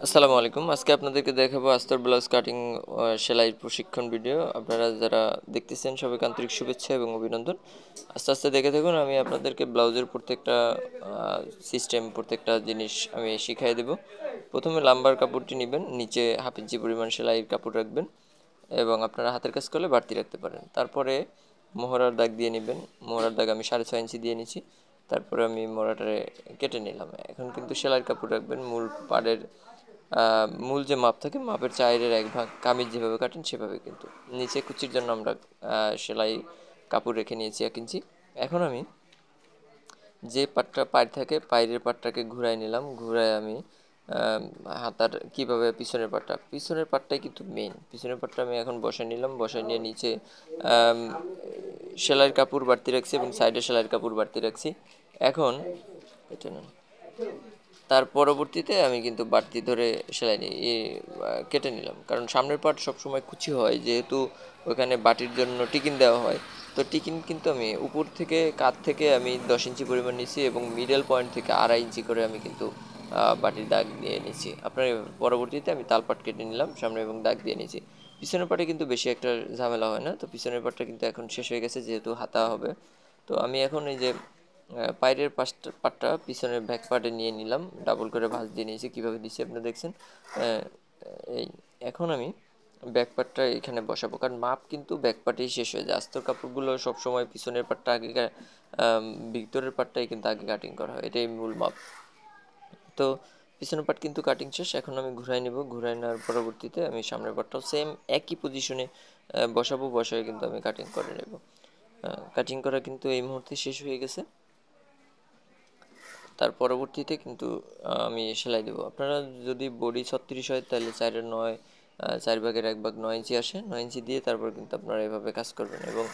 আসসালামু আলাইকুম। আজকে আপনাদেরকে দেখাবো আস্তর ব্লাউজ কাটিং সেলাইয়ের প্রশিক্ষণ ভিডিও। আপনারা যারা দেখতেছেন সবাইকে আন্তরিক শুভেচ্ছা এবং অভিনন্দন। আস্তে আস্তে দেখে থাকুন। আমি আপনাদেরকে ব্লাউজের প্রত্যেকটা সিস্টেম, প্রত্যেকটা জিনিস আমি শিখিয়ে দেব। প্রথমে লাম্বার কাপড়টি নেবেন, নিচে হাফ ইঞ্চি পরিমাণ সেলাইয়ের কাপড় রাখবেন এবং আপনারা হাতের কাজ করলে বাড়তি রাখতে পারেন। তারপরে মোহরার দাগ দিয়ে নেবেন। মোহরার দাগ আমি 6.5 ইঞ্চি দিয়ে নিচ্ছি। তারপরে আমি মোহরাটারে কেটে নিলাম। এখন কিন্তু সেলাইয়ের কাপড় রাখবেন মূল পাড়ের মূল যে মাপ থাকে মাপের 4/1 ভাগ, কামিজ যেভাবে কাটেন সেভাবে। কিন্তু নিচে কুচির জন্য আমরা সেলাই কাপড় রেখে নিয়েছি 1 ইঞ্চি। এখন আমি যে পাটটা পায়ের থাকে পায়ের পাটটাকে ঘুরাই নিলাম, ঘুরায় আমি হাতার কিভাবে পিছনের পাটটাই কিন্তু মেন। পিছনের পাটটা আমি এখন বসাই নিলাম, বসাই নিয়ে নিচে সেলাইয়ের কাপড় বাড়তি রাখছি এবং সাইডে সেলাইয়ের কাপড় বাড়তি রাখছি। এখন এটা না, তার পরবর্তীতে আমি কিন্তু বাড়তি ধরে সেলাই কেটে নিলাম, কারণ সামনের পার্ট সবসময় কুচি হয়, যেহেতু ওখানে বাটির জন্য টিকিন দেওয়া হয়। তো টিকিন কিন্তু আমি উপর থেকে কাত থেকে আমি 10 ইঞ্চি পরিমাণ নিছি এবং মিডল পয়েন্ট থেকে 2.5 ইঞ্চি করে আমি কিন্তু বাটির দাগ দিয়ে নিছি। আপনার পরবর্তীতে আমি তালপাট কেটে নিলাম সামনে এবং দাগ দিয়ে নিছি। পিছনের পাটে কিন্তু বেশি একটা ঝামেলা হয় না। তো পিছনের পাটটা কিন্তু এখন শেষ হয়ে গেছে, যেহেতু হাতা হবে। তো আমি এখন এই যে পায়ের পাটটা পিছনের ব্যাক পার্টে নিয়ে নিলাম, ডাবল করে ভাঁজ দিয়ে নিয়েছি। কীভাবে দিচ্ছি আপনারা দেখছেন। এই এখন আমি ব্যাক পার্টটা এখানে বসাবো, কারণ মাপ কিন্তু ব্যাক পার্টেই শেষ হয়ে যায়। আস্তর কাপড়গুলো সবসময় পিছনের পাটটা আগে, ভিতরের পাটটাই কিন্তু আগে কাটিং করা হয়, এটাই মূল মাপ। তো পিছনের পাট কিন্তু কাটিং শেষ। এখন আমি ঘুরাই নেব, ঘুরাই নেওয়ার পরবর্তীতে আমি সামনের পাটটাও সেম একই পজিশনে বসাবো, বসায় কিন্তু আমি কাটিং করে নেব। কাটিং করা কিন্তু এই মুহূর্তে শেষ হয়ে গেছে। তার পরবর্তীতে কিন্তু আমি সেলাই দেবো। আপনারা যদি বডি 36 হয় তাহলে 4/9, 4/1 9 ইঞ্চি আসে, 9 ইঞ্চি দিয়ে তারপর কিন্তু আপনারা এভাবে কাজ করবেন এবং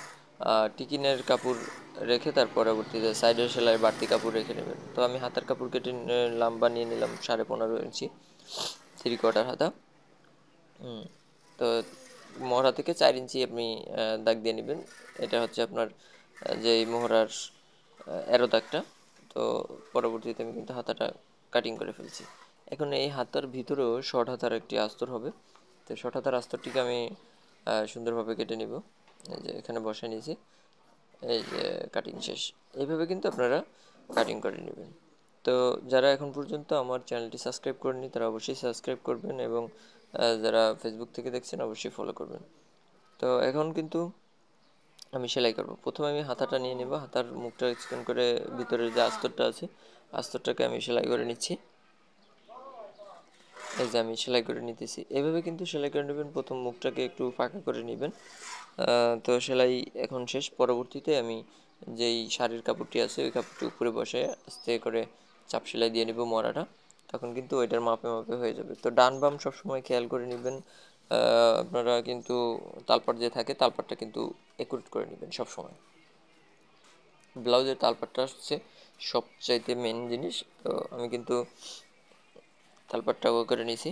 টিকিনের কাপড় রেখে তার পরবর্তীতে সাইডের সেলাই বাড়তি কাপড় রেখে নেবেন। তো আমি হাতার কাপড় কেটে লম্বা নিয়ে নিলাম 15.5 ইঞ্চি, 3/4 হাতা। তো মোহরা থেকে 4 ইঞ্চি আপনি দাগ দিয়ে নেবেন। এটা হচ্ছে আপনার যেই মোহরার অ্যারো দাগটা। তো পরবর্তীতে আমি কিন্তু হাতাটা কাটিং করে ফেলছি। এখন এই হাতার ভিতরেও শর্ট হাতার একটি আস্তর হবে। তো শর্ট হাতার আস্তরটিকে আমি সুন্দরভাবে কেটে নিব। এই যে এখানে বসে নিয়েছি, এই যে কাটিং শেষ। এইভাবে কিন্তু আপনারা কাটিং করে নেবেন। তো যারা এখন পর্যন্ত আমার চ্যানেলটি সাবস্ক্রাইব করেনি তারা অবশ্যই সাবস্ক্রাইব করবেন এবং যারা ফেসবুক থেকে দেখছেন অবশ্যই ফলো করবেন। তো এখন কিন্তু আমি সেলাই করব। প্রথমে আমি হাতাটা নিয়ে নেব, হাতার মুখটা এক্সটেন্ড করে ভিতরের যে আস্তরটা আছে আস্তরটাকে আমি সেলাই করে নিচ্ছি। এই যে আমি সেলাই করে নিতেছি, এভাবে কিন্তু সেলাই করে নেবেন। প্রথম মুখটাকে একটু ফাঁকা করে নেবেন। তো সেলাই এখন শেষ। পরবর্তীতে আমি যেই শাড়ির কাপড়টি আছে ওই কাপড়টি উপরে বসে আস্তে করে চাপ সেলাই দিয়ে নেব মরাটা, তখন কিন্তু ওইটার মাপে মাপে হয়ে যাবে। তো ডান বাম সবসময় খেয়াল করে নেবেন। আপনারা কিন্তু তালপাট যে থাকে তালপাটটা কিন্তু একুরেট করে নেবেন সবসময়। ব্লাউজের তালপাটটা হচ্ছে সবচাইতে মেন জিনিস। তো আমি কিন্তু তালপাটটাও করে নিয়েছি।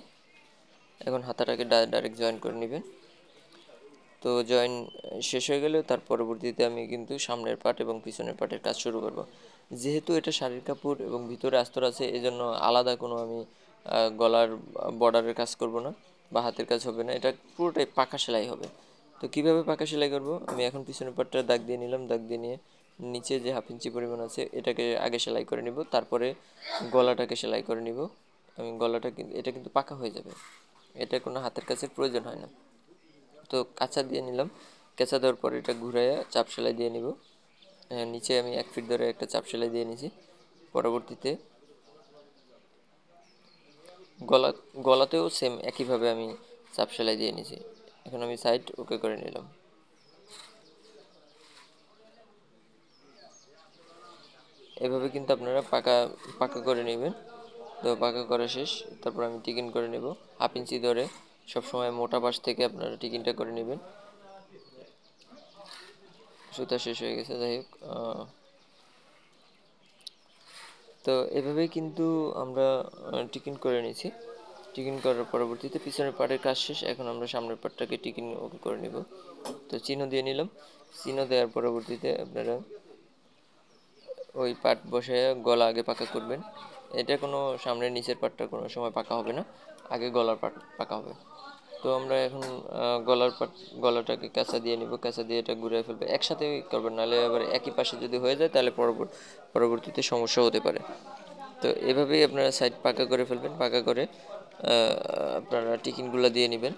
এখন হাতাটাকে ডাইরেক্ট জয়েন করে নেবেন। তো জয়েন শেষ হয়ে গেলে তার পরবর্তীতে আমি কিন্তু সামনের পাট এবং পিছনের পাটের কাজ শুরু করব। যেহেতু এটা শাড়ির কাপড় এবং ভিতরে আস্তর আছে, এজন্য আলাদা কোনো আমি গলার বর্ডারের কাজ করব না বা হাতের কাজ হবে না, এটা পুরোটাই পাকা সেলাই হবে। তো কিভাবে পাকা সেলাই করব, আমি এখন পিছনের পাটটা দাগ দিয়ে নিলাম, দাগ দিয়ে নিয়ে নিচে যে হাফ ইঞ্চি পরিমাণ আছে এটাকে আগে সেলাই করে নিব, তারপরে গলাটাকে সেলাই করে নিব। আমি গলাটা কিন্তু এটা কিন্তু পাকা হয়ে যাবে, এটা কোনো হাতের কাছের প্রয়োজন হয় না। তো কাঁচা দিয়ে নিলাম, কাঁচা দেওয়ার পর এটা ঘুরাইয়া চাপ সেলাই দিয়ে নিব। নিচে আমি 1 ফিট ধরে একটা চাপ সেলাই দিয়ে নিছি। পরবর্তীতে গলাতেও সেম একইভাবে আমি চাপ সেলাই দিয়ে নিছি। এখন আমি সাইড ওকে করে নিলাম। এভাবে কিন্তু আপনারা পাকা পাকা করে নেবেন। তো পাকা করা শেষ, তারপর আমি টিকিন করে নেব হাফ ইঞ্চি ধরে। সবসময় মোটা পাশ থেকে আপনারা টিকিনটা করে নেবেন। সুতা শেষ হয়ে গেছে, যাই হোক। তো এভাবেই কিন্তু আমরা টিকিন করে নিয়েছি। টিকিন করার পরবর্তীতে পিছনের পার্টের কাজ শেষ। এখন আমরা সামনের পার্টটাকে টিকিন ওকে করে নিব। তো চিহ্ন দিয়ে নিলাম। চিহ্ন দেওয়ার পরবর্তীতে আপনারা ওই পার্ট বসে গলা আগে পাকা করবেন। এটা কোনো সামনের নিচের পার্টটা কোনো সময় পাকা হবে না, আগে গলার পাকা হবে। তো আমরা এখন গলাটাকে কাঁচা দিয়ে নিব, কাঁচা দিয়ে এটা ঘুরে ফেলবে, একসাথে করবেন, নাহলে আবার একই পাশে যদি হয়ে যায় তাহলে পরবর্তীতে সমস্যা হতে পারে। তো এভাবেই আপনারা সাইড পাকা করে ফেলবেন। পাকা করে আপনারা টিকিনগুলো দিয়ে নেবেন।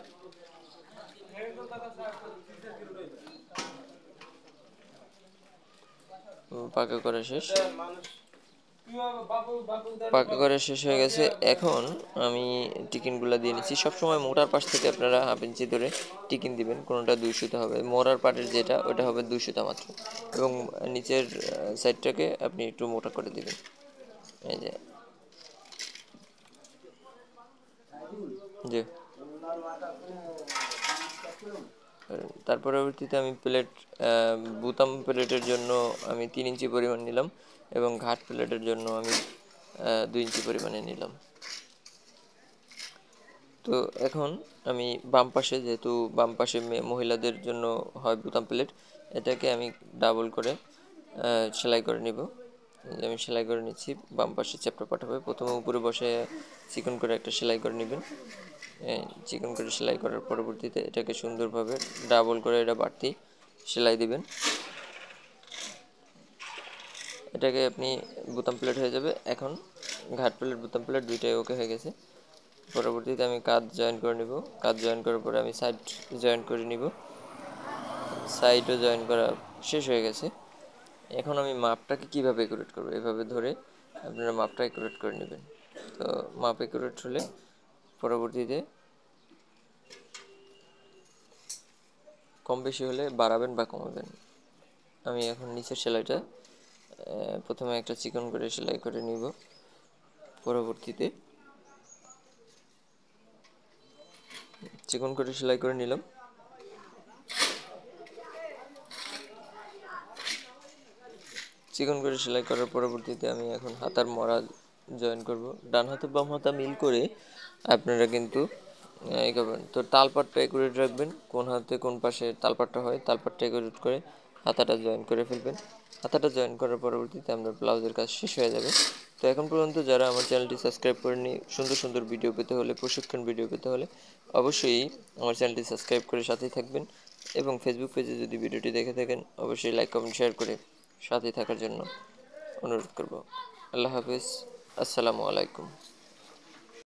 পাকা করা শেষ, পাকা করা শেষ হয়ে গেছে। এখন আমি টিকিনগুলো দিয়ে নিচ্ছি। সবসময় মোটার পাশ থেকে আপনারা 1/2 ইঞ্চি ধরে টিকিন দিবেন, কোনোটা 2 সুতা হবে, মোড়ার পাটের যেটা ওটা হবে 2 সুতা মাত্র, এবং নিচের সাইডটাকে আপনি একটু মোটা করে দিবেন। এই যে জি। তার পরবর্তীতে আমি বুতাম প্লেটের জন্য আমি 3 ইঞ্চি পরিমাণ নিলাম, এবং ঘাট প্লেটের জন্য আমি 2 ইঞ্চি পরিমাণে নিলাম। তো এখন আমি বাম পাশে, যেহেতু বাম পাশে মহিলাদের জন্য হয় বুতাম প্লেট, এটাকে আমি ডাবল করে সেলাই করে নিব। আমি সেলাই করে নিচ্ছি। বাম পাশে চ্যাপটা পাঠাবে, প্রথমে উপরে বসে চিকন করে একটা সেলাই করে নেবেন। চিকন করে সেলাই করার পরবর্তীতে এটাকে সুন্দরভাবে ডাবল করে এটা বাড়তি সেলাই দিবেন। এটাকে আপনি বোতাম প্লেট হয়ে যাবে। এখন ঘাট প্লেট, বোতাম প্লেট দুইটাই ওকে হয়ে গেছে। পরবর্তীতে আমি কাঁধ জয়েন করে নিব। কাঁধ জয়েন করার পরে আমি সাইড জয়েন করে নিব। সাইডও জয়েন করা শেষ হয়ে গেছে। এখন আমি মাপটাকে কীভাবে একুরেট করবো, এভাবে ধরে আপনারা মাপটা একুরেট করে নেবেন। তো মাপ একুরেট হলে পরবর্তীতে কম বেশি হলে বাড়াবেন বা কমাবেন। আমি এখন নিচের সেলাইটা প্রথমে একটা চিকন করে সেলাই করে নিব, পরবর্তীতে চিকন করে সেলাই করে নিলাম। চিকন করে সেলাই করার পরবর্তীতে আমি এখন হাতার মরা জয়েন করব। ডান হাতে বাম হাতা মিল করে আপনারা কিন্তু এই করবেন। তো তালপাটটা একুরেট রাখবেন, কোন হাতে কোন পাশে তালপাটটা হয় তালপাটটা একুরেট করে হাতাটা জয়েন করে ফেলবেন। হাতাটা জয়েন করার পরবর্তীতে আমরা ব্লাউজের কাজ শেষ হয়ে যাবে। তো এখন পর্যন্ত যারা আমার চ্যানেলটি সাবস্ক্রাইব করেনি, সুন্দর সুন্দর ভিডিও পেতে হলে, প্রশিক্ষণ ভিডিও পেতে হলে অবশ্যই আমার চ্যানেলটি সাবস্ক্রাইব করে সাথেই থাকবেন, এবং ফেসবুক পেজে যদি ভিডিওটি দেখে থাকেন অবশ্যই লাইক কমেন্ট শেয়ার করে সাথে থাকার জন্য অনুরোধ করব। আল্লাহ হাফিজ, আসসালামু আলাইকুম।